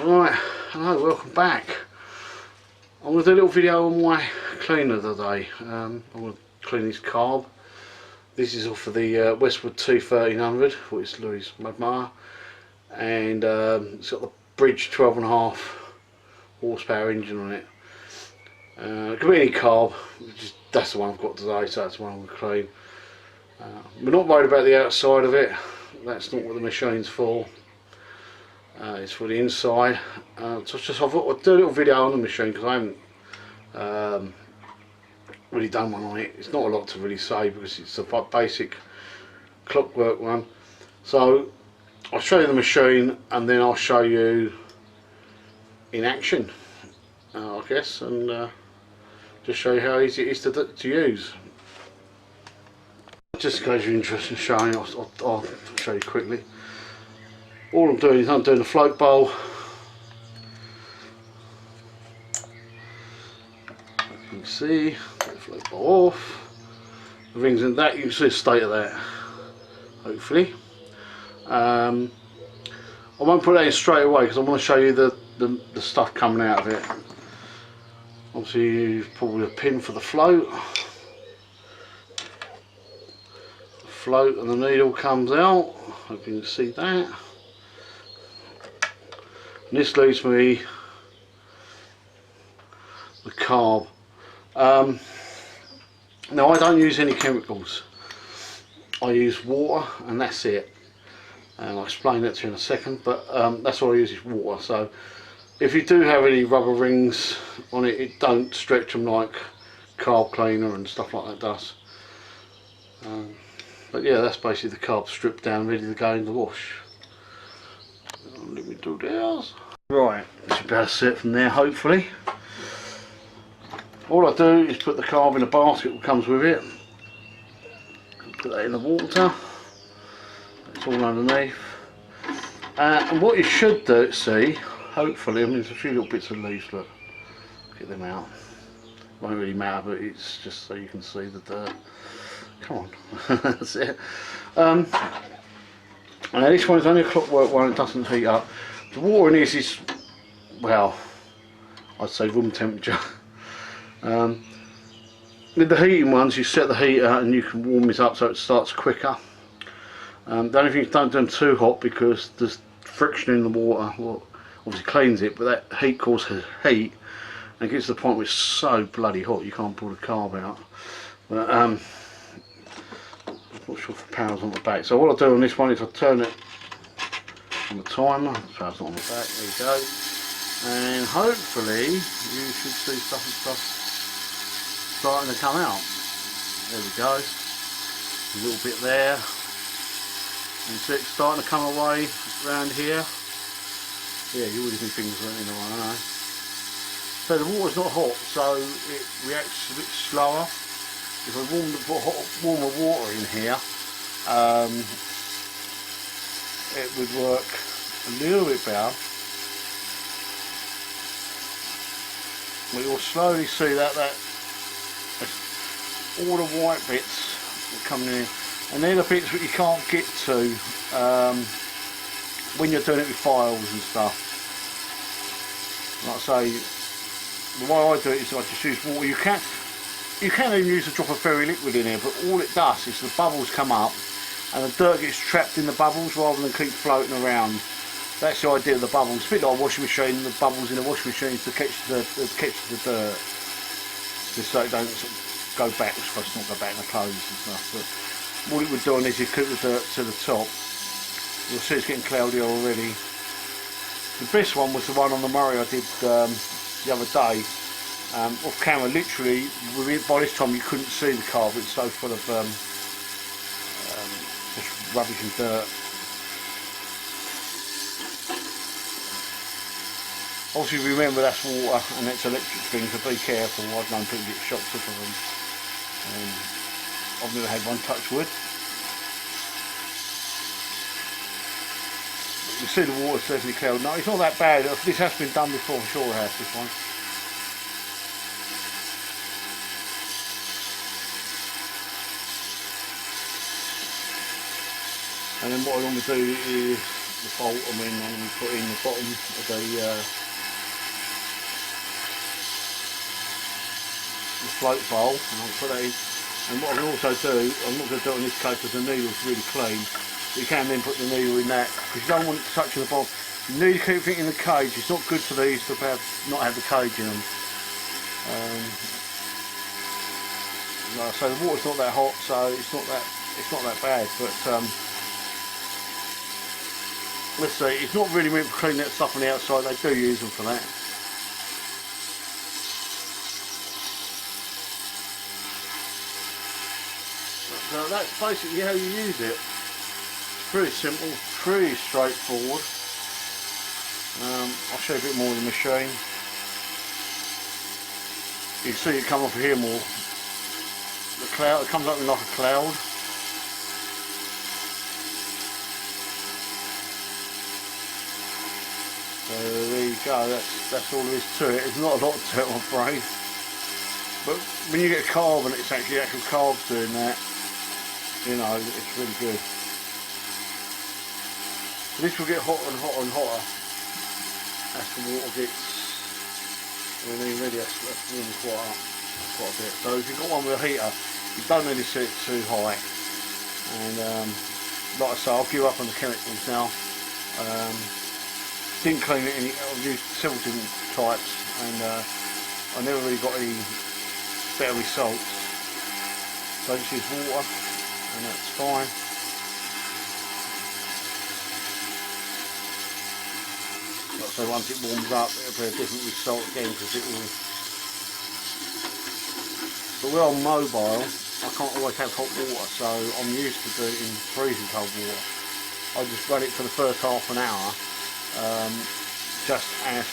Right, hello, welcome back. I'm going to do a little video on my cleaner today. I'm going to clean this carb. This is off of the Westwood 1300, which is Louis' Magmar, and it's got the Bridge 12.5 horsepower engine on it. It could be any carb, that's the one I've got today, so that's the one I'm going to clean. We're not worried about the outside of it, that's not what the machine's for. It's for the inside. So I thought I'd do a little video on the machine because I haven't really done one on it. It's not a lot to really say because it's a basic clockwork one. So I'll show you the machine and then I'll show you in action, I guess, and just show you how easy it is to use. Just in case you're interested in showing, I'll show you quickly. All I'm doing is I'm doing a float bowl. You can see, get the float bowl off. The rings in that, you can see the state of that, hopefully. I won't put that in straight away because I want to show you the stuff coming out of it. Obviously you've probably a pin for the float. The float and the needle comes out, hope you can see that. And this leaves me the carb. Now I don't use any chemicals. I use water and that's it. And I'll explain that to you in a second, but that's all I use is water. So if you do have any rubber rings on it, it don't stretch them like carb cleaner and stuff like that does. But yeah, that's basically the carb stripped down, ready to go in the wash. Let me do this. Right, it's about set from there hopefully. All I do is put the carb in a basket that comes with it. Put that in the water. It's all underneath. And what you should do, see, hopefully, I mean there's a few little bits of leaves, look. Get them out. Won't really matter, but it's just so you can see the dirt. Come on, that's it. Now this one's only a clockwork one, it doesn't heat up. The water in this is, well, I'd say room temperature. With the heating ones you set the heater and you can warm this up so it starts quicker. The only thing is don't do them too hot because there's friction in the water. Well, obviously cleans it, but that heat causes heat and it gets to the point where it's so bloody hot you can't pull the carb out. But, I'm not sure if the power's on the back. So what I do on this one is I turn it on the timer. The power's not on the back. There you go. And hopefully you should see stuff starting to come out. There we go. A little bit there. And see it's starting to come away around here. Yeah, you already do things in the one, I know. So the water's not hot, so it reacts a bit slower. If I warmer water in here, it would work a little bit better. But you'll slowly see that all the white bits are coming in, and they're the bits that you can't get to when you're doing it with files and stuff. Like I say, the way I do it is I just use water. You can even use a drop of fairy liquid in here, but all it does is the bubbles come up and the dirt gets trapped in the bubbles rather than keep floating around. That's the idea of the bubbles. It's a bit like a washing machine, the bubbles in the washing machine to catch the dirt. Just so it don't sort of go back, it's supposed to not go back in the clothes and stuff. But what it would do on is you keep the dirt to the top. You'll see it's getting cloudy already. The best one was the one on the Murray I did the other day. Off camera, literally, by this time you couldn't see the carb, it's so full of just rubbish and dirt. Obviously remember that's water and it's electric things, so be careful. I've known people get shocked off of them. I've never had one, touch wood. But you see the water's definitely clouded. No, it's not that bad. This has been done before, I'm sure it has, this one. And then what I want to do is the bolt, and then we put in the bottom of the float bowl, and I'll put that in. And what I can also do, I'm not going to do it on this case because the needle's really clean. You can then put the needle in that because you don't want it touching the bottom. You need to keep it in the cage. It's not good for these to not have the cage in them. So the water's not that hot, so it's not that bad. But let's see, it's not really meant for cleaning that stuff on the outside. They do use them for that. So that's basically how you use it. It's pretty simple, pretty straightforward. I'll show you a bit more of the machine. You can see it come off here more. The cloud, it comes up like a cloud. So there you go, that's all there is to it. There's not a lot to it, I'm afraid. But when you get carb and it's actually actual carbs doing that, you know, it's really good. This will get hotter and hotter and hotter as the water gets really ready. That's warming quite a bit. So if you've got one with a heater, you don't need to set it too high. And like I say, I'll give up on the chemicals now. Didn't clean it any. I've used several different types, and I never really got any better results. So I just use water, and that's fine. Like I say, once it warms up, it'll be a different result again because it will. But when I'm mobile, I can't always have hot water, so I'm used to doing it in freezing cold water. I just run it for the first half an hour, just as,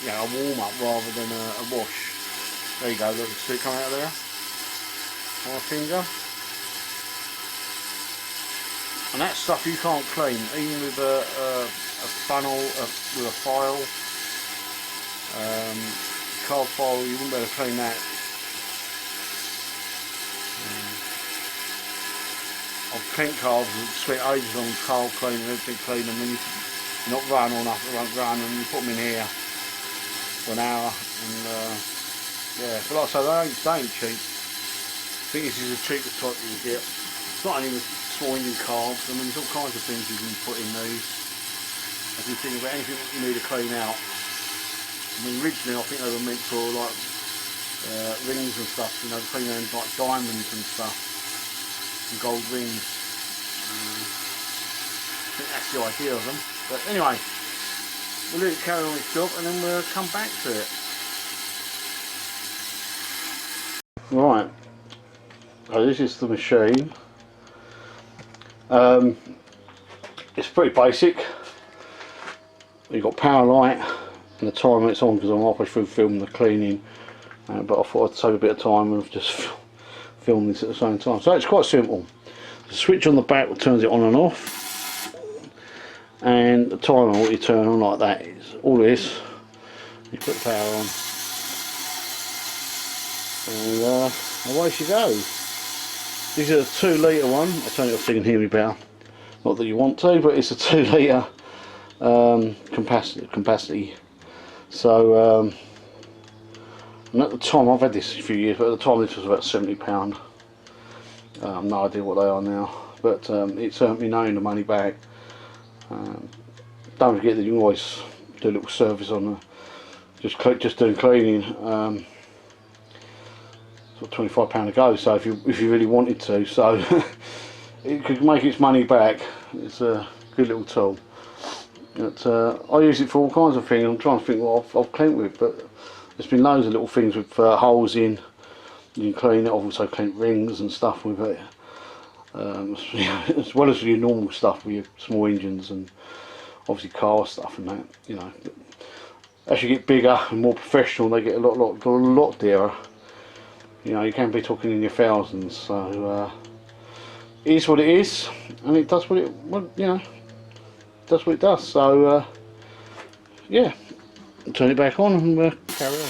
you know, a warm up rather than a wash. There you go, look, see it come out there? My finger. And that stuff you can't clean, even with a funnel, with a file, carb file, you wouldn't be able to clean that. I've cleaned carbs and spent ages on carb cleaning, everything clean, and then you're not run or nothing, won't run, and you put them in here for an hour, and yeah, but like I say, they ain't cheap. I think this is the cheapest type you can get. It's not only with small engine carbs, I mean there's all kinds of things you can put in these. If you think about anything that you need to clean out. I mean originally I think they were meant for like rings and stuff, you know, cleaning like diamonds and stuff, and gold rings. I think that's the idea of them. But anyway, we'll let it carry on its job and then we'll come back to it. Right, so this is the machine. It's pretty basic. You've got power light and the timer it's on because I'm halfway through filming the cleaning, but I thought I'd save a bit of time and just film this at the same time. So it's quite simple. The switch on the back turns it on and off, and the timer what you turn on like that is all this. You put the power on, and away she goes. This is a 2 litre one. I'll turn it off so you can hear me better. Not that you want to, but it's a 2 litre capacity. So and at the time, I've had this a few years, but at the time this was about £70. No idea what they are now, but it's me knowing the money back. Don't forget that you can always do a little service on the just doing cleaning. Sort of £25 a go. So if you really wanted to, so it could make its money back. It's a good little tool. But I use it for all kinds of things. I'm trying to think what I've cleaned with, but there's been loads of little things with holes in. You can clean it. I've also cleaned rings and stuff with it, as well as your normal stuff with your small engines and obviously car stuff and that. You know, as you get bigger and more professional, they get a lot dearer. You know, you can be talking in your thousands. So it is what it is, and it does what does what it does. So yeah, turn it back on and carry on.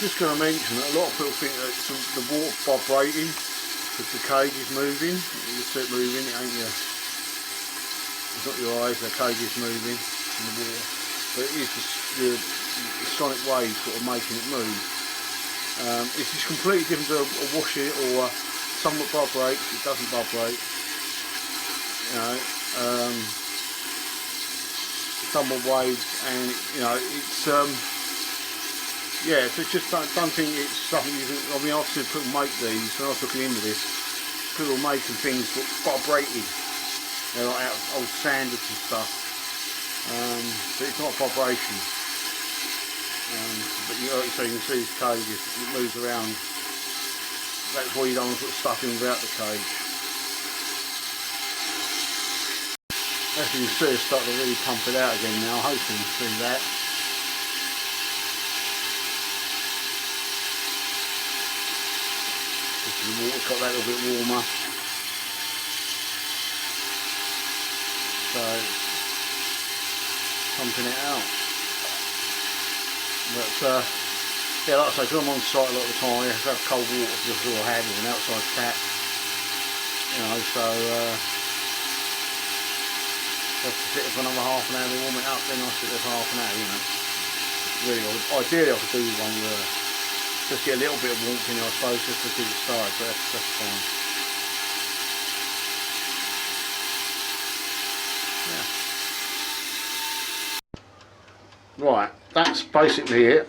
Just going to mention that a lot of people think that the water's vibrating. Because the cage is moving, you see it moving, it ain't your, it's not your eyes, the cage is moving in the water. But it is the sonic waves sort of making it move. It's just completely different to a wash it or somewhat vibrates, it doesn't vibrate. You know, somewhat waves, and you know, it's yeah, so it's just don't think it's something you can, I mean, I've seen people make these, when I was looking into this, people making things that vibrated, you know, like out of old sanders and stuff, but it's not vibration, but you know, so you can see this cage, it moves around, that's why you don't want to put stuff in without the cage. As you can see, it's starting to really pump it out again now, hoping to see that. The water's got that little bit warmer, so pumping it out. But yeah, like I say, because I'm on site a lot of the time, I have to have cold water just all I had with an outside tap, you know, so have to sit there for another half an hour to warm it up, then I'll sit there for half an hour, you know. Really, ideally I could do one where just get a little bit of warmth in there, I suppose, just to get it started, but that's fine. Yeah. Right, that's basically it.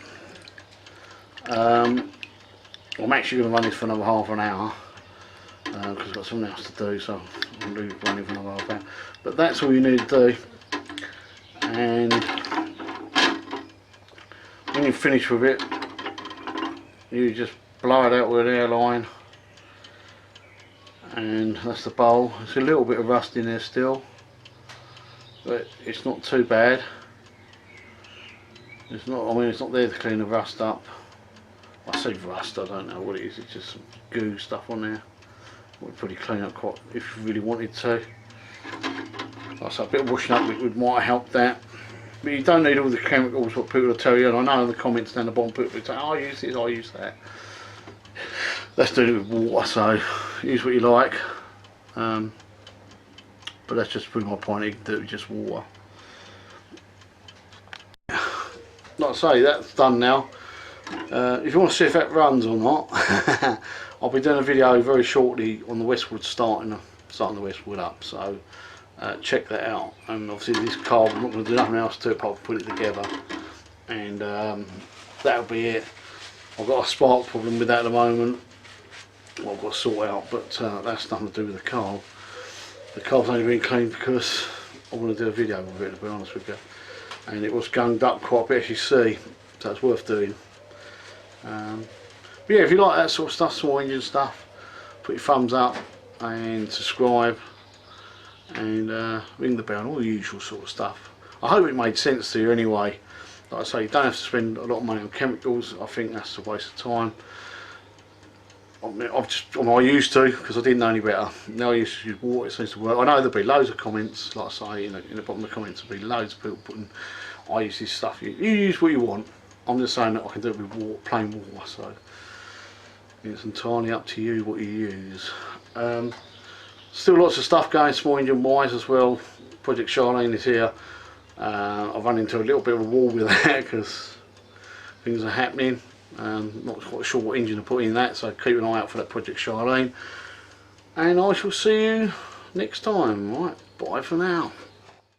I'm actually going to run this for another half an hour, because I've got something else to do, so I'm going to be running for another half an hour. But that's all you need to do, and when you finish with it, you just blow it out with an airline, and that's the bowl. There's a little bit of rust in there still, but it's not too bad. It's not, I mean, it's not there to clean the rust up. I say rust, I don't know what it is, it's just some goo stuff on there. Would probably clean up quite if you really wanted to. Like I say, a bit of washing up liquid might help that. But you don't need all the chemicals what people will tell you, and I know in the comments down the bottom people will say, oh, I use this, I use that. Let's do it with water, so use what you like. But that's just pretty my point, you can do it with just water. Like I say, that's done now. If you want to see if that runs or not, I'll be doing a video very shortly on the Westwood starting the Westwood up, so check that out. And obviously this carb, I'm not going to do nothing else to it apart from put it together, and that'll be it. I've got a spark problem with that at the moment, what I've got to sort out, but that's nothing to do with the carb. The carb's only been cleaned because I want to do a video with it, to be honest with you, and it was gunged up quite a bit, as you see, so it's worth doing. But yeah, if you like that sort of stuff, small engine stuff, put your thumbs up and subscribe, and ring the bell and all the usual sort of stuff. I hope it made sense to you anyway. Like I say, you don't have to spend a lot of money on chemicals. I think that's a waste of time. I used to, because I didn't know any better. Now I used to use water, it seems to work. I know there'll be loads of comments, like I say, in the bottom of the comments there'll be loads of people putting, I use this stuff. You use what you want. I'm just saying that I can do it with water, plain water, so it's entirely up to you what you use. Still lots of stuff going small engine wise as well. Project Charlene is here. I've run into a little bit of a wall with that because things are happening. Not quite sure what engine to put in that, so keep an eye out for that Project Charlene. And I shall see you next time. Right, bye for now.